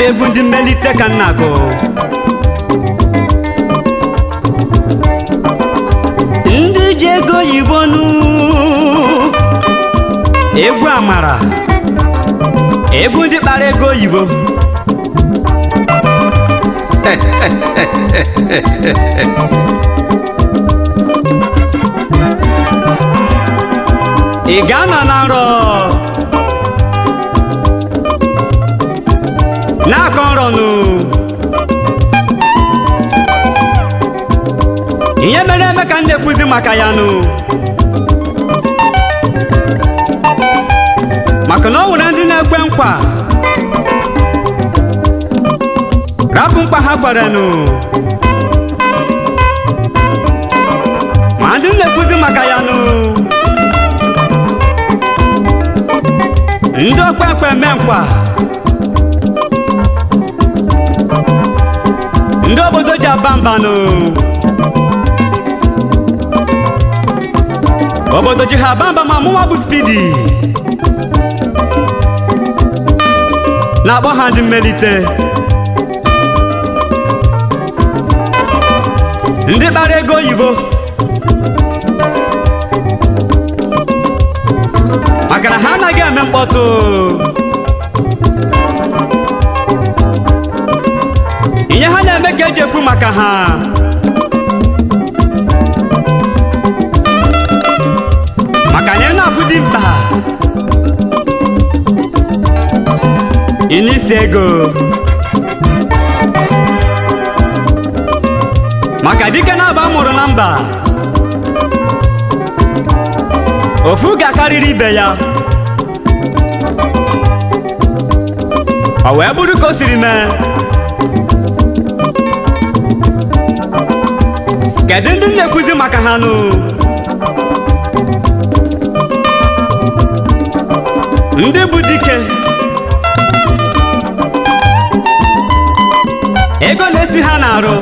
egwu Ndi Mmelite ka nna go ndị ji ego oyibo nu egwu amara egwu ndị kpara ego oyibo ị ga-anọ na nrọ na-akọ nrọnụ ihe mere eme ka m na-ekwuzi maka ya nụ maka na ọ nwere ndị na-ekwe nkwa rapụ nkwa ha kwerenụ ma ndị na-ekwuzi maka ya nụ ndị okpekpe eme nkwa ndị obodo ji aba mbanụ obodo ji ha aba mba ma mụnwa bụ Speedy na-akpọ ha Ndi Mmelite ndị kpara ego oyibo maka na ha anaghị eme mkpọtụ ihe ha na-eme ka eji ekwu maka ha maka anyị na-afụ dị mkpa inisi ego maka dike na-aba mụrụ na mba ofu ga-akarịrị ibe ya ọ wee bụrụ ka o siri mee kedu ndị na-ekwuzi maka ha nụ ndị bụ dike ego na-esi ha n'arụ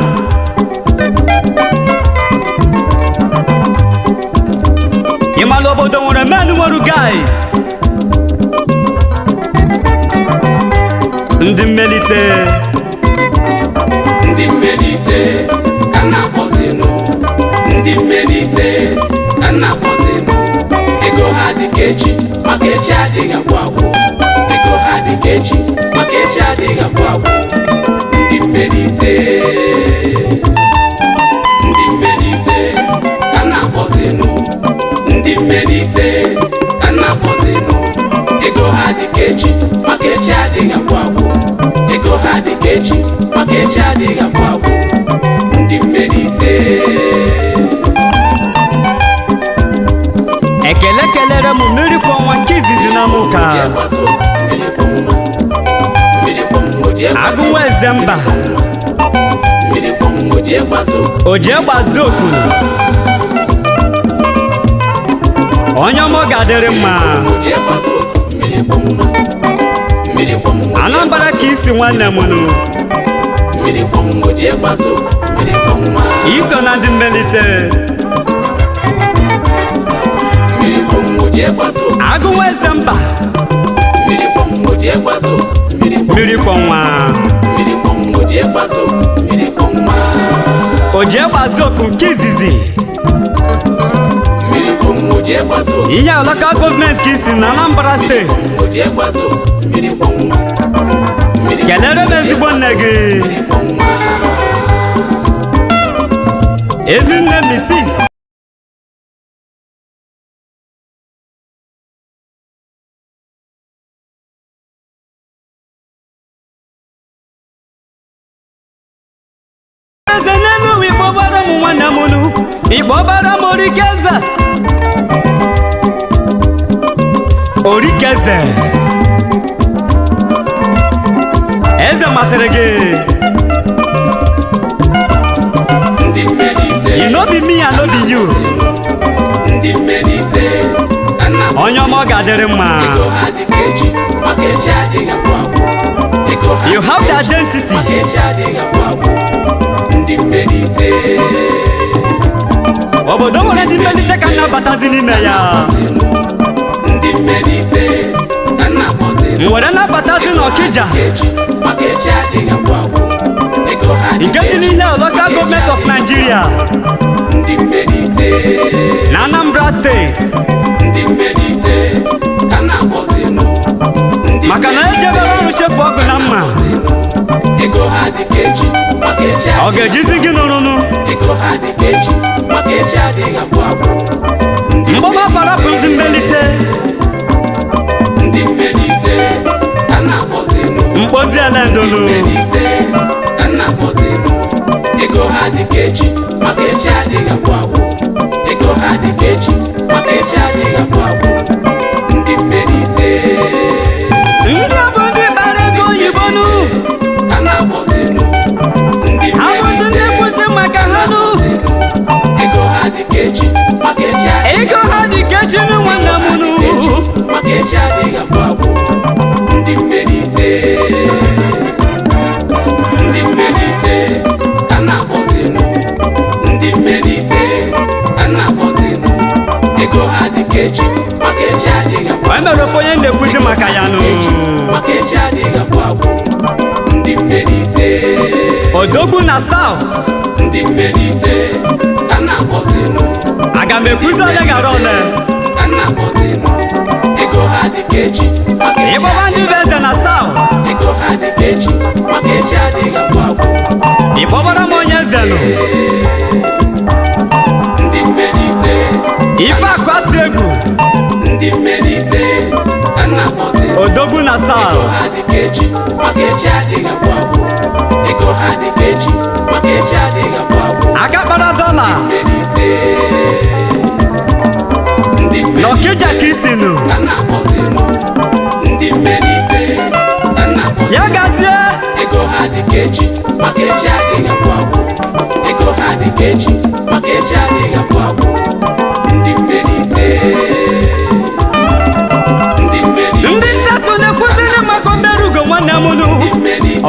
ịmala obodo nwere men nwere guys Ndi Mmelite Ndi Mmelite ka na-akpọzinụ Ndi Mmelite ka na-akpọzinụ ego ha dị ka echi maka echi adịghị agwụ agwụ ego ha dị ka echi maka echi adịghị agwụ agwụ Ndi Mmelite Ndi Mmelite ka na-akpọzinụ Ndi Mmelite ka na-akpọzinụ ego ha dị ka echi maka echi adịghị agwụ agwụ ego ha dị ka echi maka echi adịghị agwụ agwụ Ndi Mmelite ekele kelere m mmiri kwa ọnwa nke izizi na mụka Agụnwa Ezemba o ji egbazi oku onye ọma ọ ga-adịrị mma Anambra ka isi nwanne m nụ iso na Ndi Mmelite Agụnwa Ezemba mmiri kwa ọnwa o ji egbazi oku nke izizi ihe alaka gọọmenti ka isi na Anambra steeti kelere m ezigbo nne gị Ezinne Mrs. Ezenelu Igbo gbara m nwanne m nụ Igbo gbara m Orikeze Orikeze eze masịrị gị Ndi Mmelite you no be me and no be you Ndi Mmelite onye ọma ọ ga-adịrị mma ego ha dị ka echi maka echi adịghị agwụ agwụ you have the identity maka echi adịghị agwụ agwụ Ndi Mmelite obodo nwere Ndi Mmelite ka nnabatazi n'ime ya Ndi Mmelite ka nna akpọzi nwere nabatazi n'Ọkịja maka echi adịghị agwụ agwụ ego ha dị nke dị n'ile local government of Nigeria Ndị Mmelite na Anambra State Ndị Mmelite ka nna akpọzi maka na ejebere ọrụ chefu ọgụ na mma ego ha dị ka echi maka echi ọ ga-ejizi gị n'ọrụnụ ego ha dị ka echi maka echi adịghị agwụ agwụ mgbọba parapụ Ndị Mmelite Ndị Mmelite ka nna akpọzi mkpozi elendolu Mmelite ka nna akpọzi ego ha dị ka echi maka echi adịghị agwụ agwụ ego ha dị ka echi maka echi adịghị agwụ agwụ Ndị Mmelite ndị bụ ndị bara ego oyibo nụ ka nna akpọzi Ndị abụzi ndị Mmelite kwụsị maka ha nụ ego ha dị ka echi maka echi adịghị ego ha dị ka echi nụ nwanne m nụ maka echi adịghị agwụ agwụ Ndị Mmelite Ndị Mmelite ka nna akpọzi Ndị Mmelite ka nna akpọzi ego ha dị ka echi maka echi adịghị agwụ o mere ofe onye na-ekwuzi maka ya nụ maka echi adịghị agwụ agwụ Ndị Mmelite odogwu na South Ndị Mmelite ka nna akpọzi aga m ekwuzi onye gara ole ka nna akpọzi ego ha dị ka echi maka echi ịgbaba ndị bụ eze na South ego ha dị ka echi maka echi adịghị agwụ agwụ ịkpọbara m onye eze nụ Ndị Mmelite ife akụ atụ egwu Ndị Mmelite ka nna akpọzi odogwu na ego South ha dị ka echi maka echi adịghị agwụ agwụ ego ha dị ka echi maka echi adịghị agwụ agwụ aka kpara dọla Mmelite Ndị n'Ọkịja ka isi nụ ka nna akpọzi Ndị Mmelite ka nna akpọzi ya gazie ego ha dị ka echi maka echi adịghị agwụ agwụ ego ha dị ka echi maka echi adịghị agwụ agwụ Ndị Mmelite Ndị Mmelite ndị nsatụ na-ekwuziri maka oderugo nwanne m nụ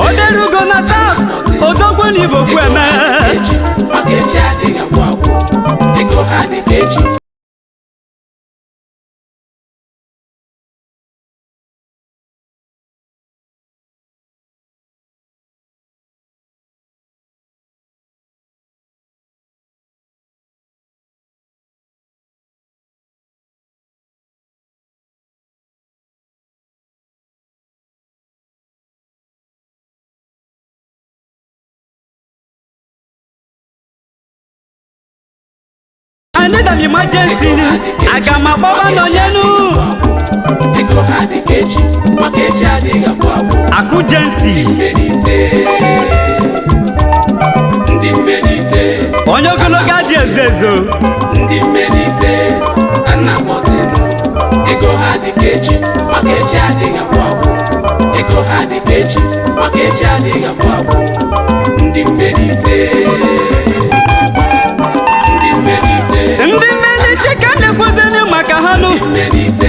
oderugo na South odogwu na Igbo kwu eme maka echi adịghị agwụ agwụ ego ha dị ka echi I need an emergency aga m agbaba n'onye nụ ego ha dị ka echi maka echi adịghị agwụ agwụ akụjensi Mmelite Ndị Mmelite onye ogologo adị ezo ezo Ndị Mmelite ka nna akpọzi ego ha dị ka echi maka echi adịghị agwụ agwụ ego ha dị ka echi maka echi adịghị agwụ agwụ Ndị Mmelite Ndị Mmelite ndị Mmelite ka na-ekwuziri maka ha nụ Mmelite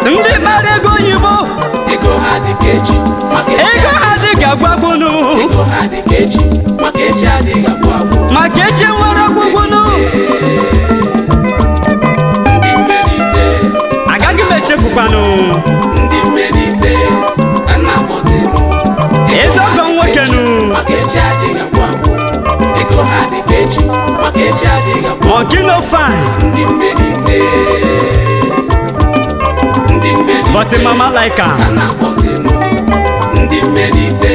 ndị bara ego oyibo ego ha dị ka echi maka echi ego ha dị ka agwagwu nụ ego ha dị ka echi maka echi adịghị agwụ agwụ maka echi nwere ọgwụgwụ nụ Ndị Mmelite agaghị m echefukwanụ Ndị Mmelite ka nna akpọzi eze ọgọ nwoke nụ maka echi adịghị agwụ agwụ ego ha dị ka echi maka echi adịghị agwụ Ogino fine Ndị Mmelite Ndị Mmelite but mama like am ka nna akpọzi Ndị Mmelite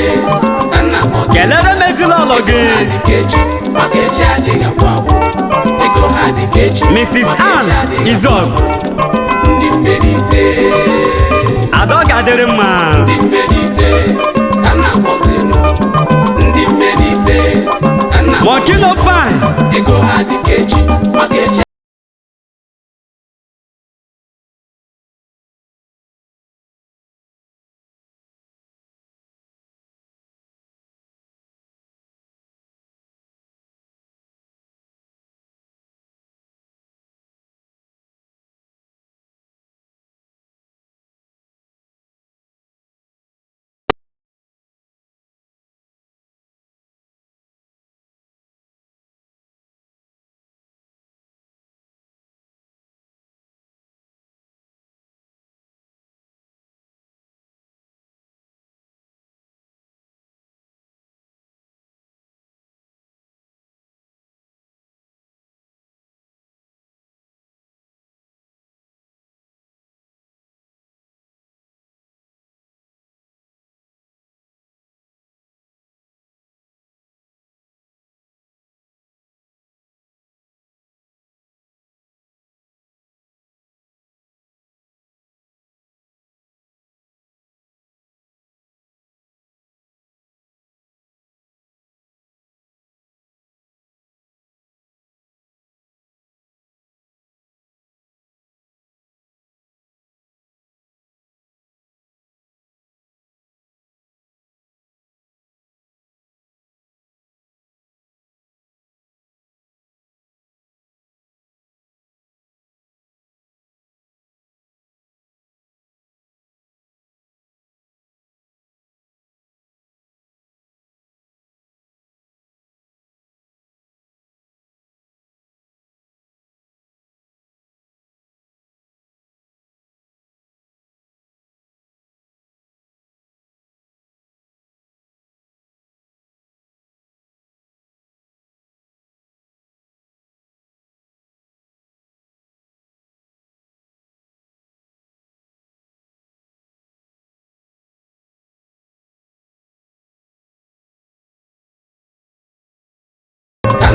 ka nna akpọzi kelere m ezila ụlọ gị ego ha dị ka echi maka echi adịghị agwụ agwụ ego ha dị ka echi Mrs. maka echi Ann adịghị agwụ Izog agwụ. Ndị Mmelite ada ọ ga-adịrị mma Ndị Mmelite ka nna akpọzi Ndị Mmelite ka nna akpọzi Ogino fine ego ha dị ka echi maka echi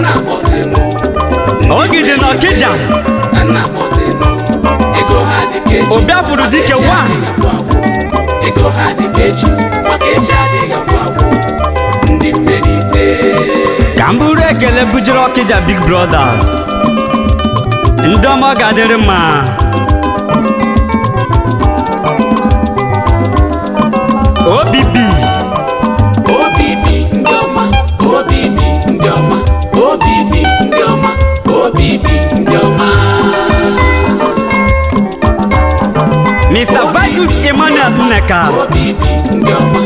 na-akpọzinụ Ogidi n'Ọkịja ka na-akpọzinụ ego ha dị ka echi Obiafuru dike wa ego ha dị ka echi maka echi adịghị agwụ agwụ Ndị Mmelite ka m bụrụ ekele bujere Ọkịja Big Brothers ndị ọma ga-adịrị mma OBB ndị ọma OBB ndị ọma OBB ndị ọma OBB ndị ọma Mr. Vitus Emmanuel Nneka OBB ndị ọma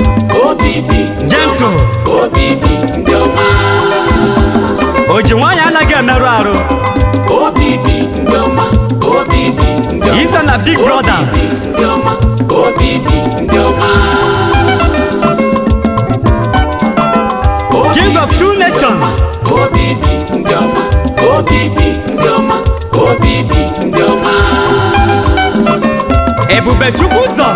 OBB Gentle OBB ndị ọma o ji nwaanyị anaghị emerụ arụ OBB ndị ọma OBB ndị ọma Isa na Big Brothers ndị ọma OBB ndị ọma King of Two Nations OBB ndị ọma OBB ndị ọma OBB ndị ọma Ebubechukwu ụzọ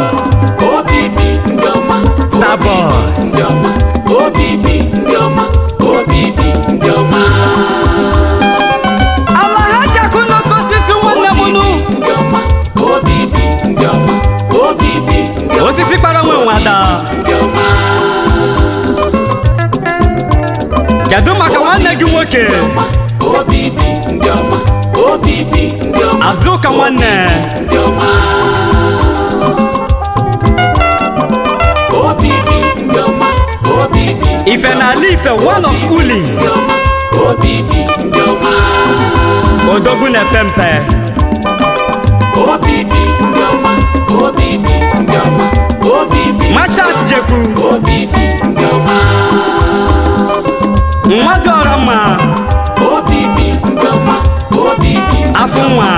OBB ndị ọma Starboy ndị ọma OBB ndị ọma OBB ndị ọma ala ha jakụ n'oke osisi nwanne m nụ ndị ọma OBB ndị ọma OBB ndị ọma osisi kpara nwe nwada ndị ọma kedu maka nwanne gị nwoke OBB ndị ọma OBB ndị ọma Azụka nwanne ndị ọma OBB ndị ọma OBB Ife n'ala Ife one of Uli ndị ọma OBB ndị ọma Odogwu na-epe mpe OBB ndị ọma OBB ndị ọma OBB Mashat Jekwu OBB ndị ọma mmadụ ọra mma OBB ndị ọma OBB afọ nwa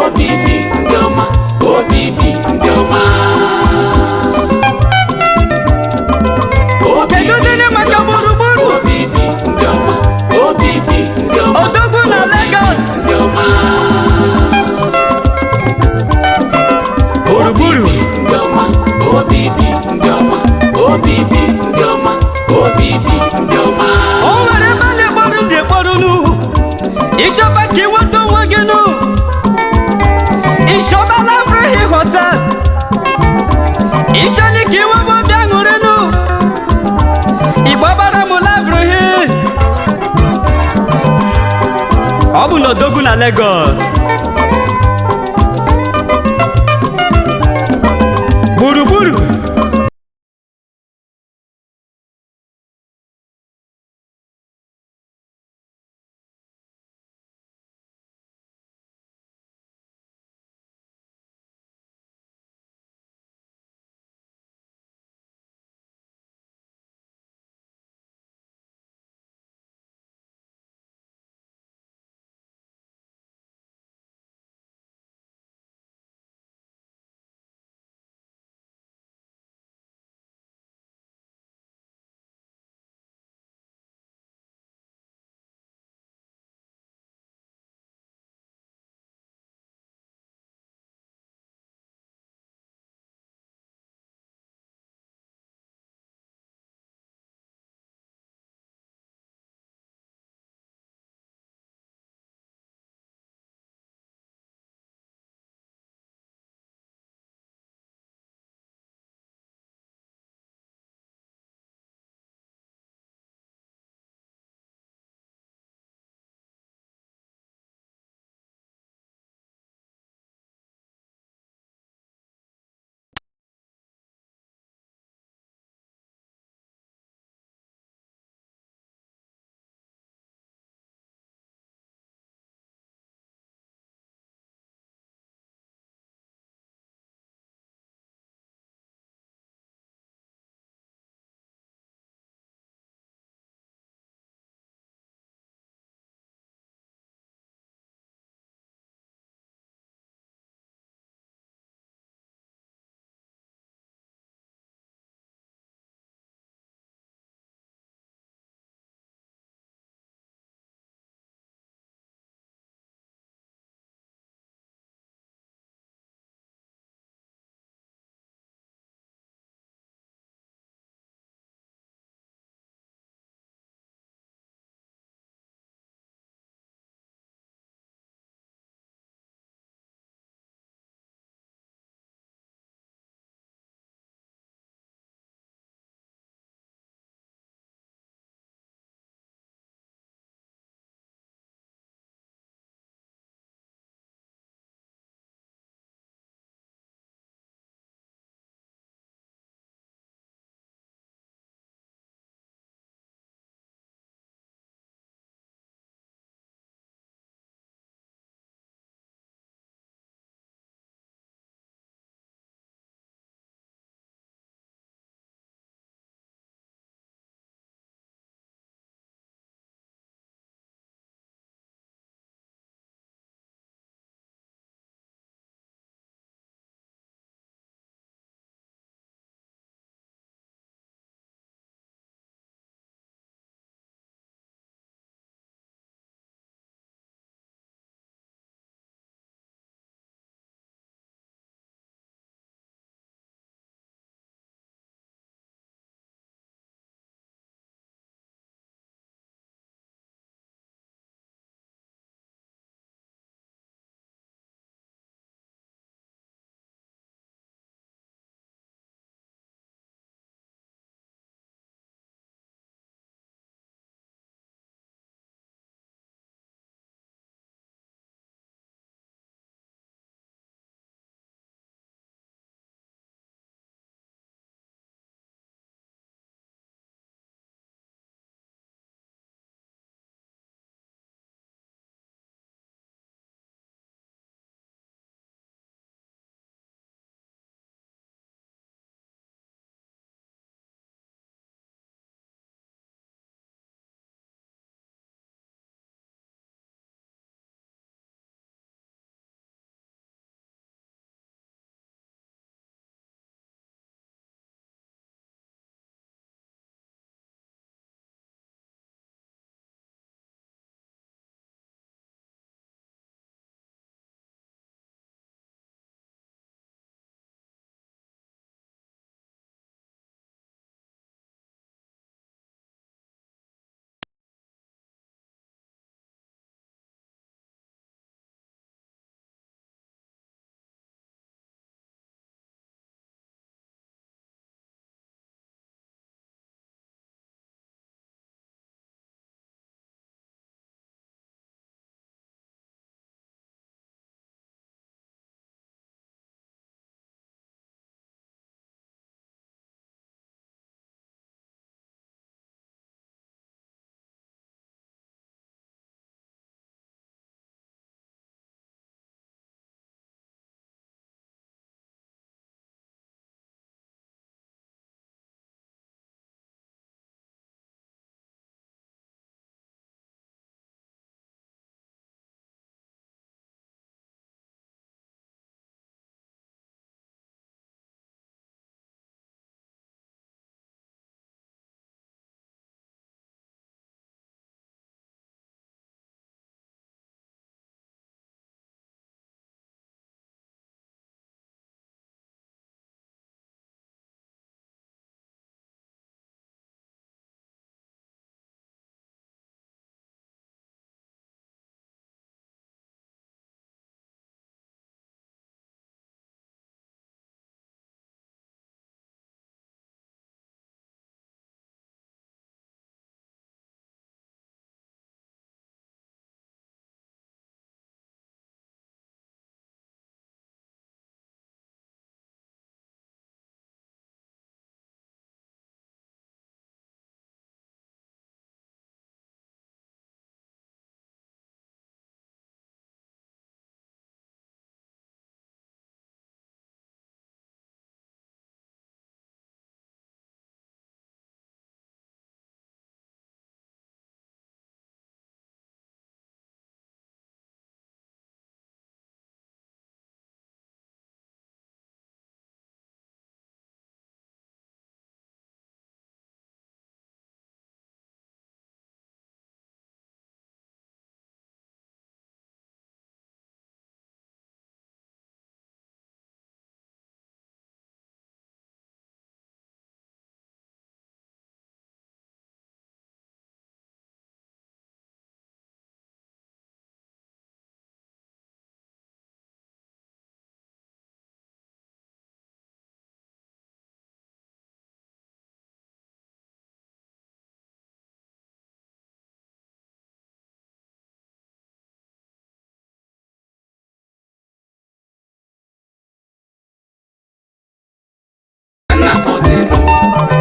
OBB ndị ọma OBB ndị ọma kedu dịrị maka gburugburu OBB ndị ọma OBB ndị ọma Odogwu na Lagos ndị ọma gburugburu ndị ọma OBB ndị ọma OBB ndị ọma OBB ndị ọma o nwere ebe a na-ekporu ndị ekporu nụ ịchọba ka ịnweta onwe gị nụ ịchọbala Avrehi Hotel ịchọli ka ịnwebe obi aṅụrị nụ ịgbabara m Avrehi ọ bụ na Odogwu na Lagos gburugburu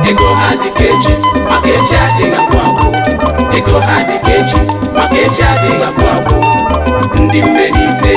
ego ha dị ka echi maka echi adịghị agwụ agwụ ego ha dị ka echi maka echi adịghị agwụ agwụ ndị mmelite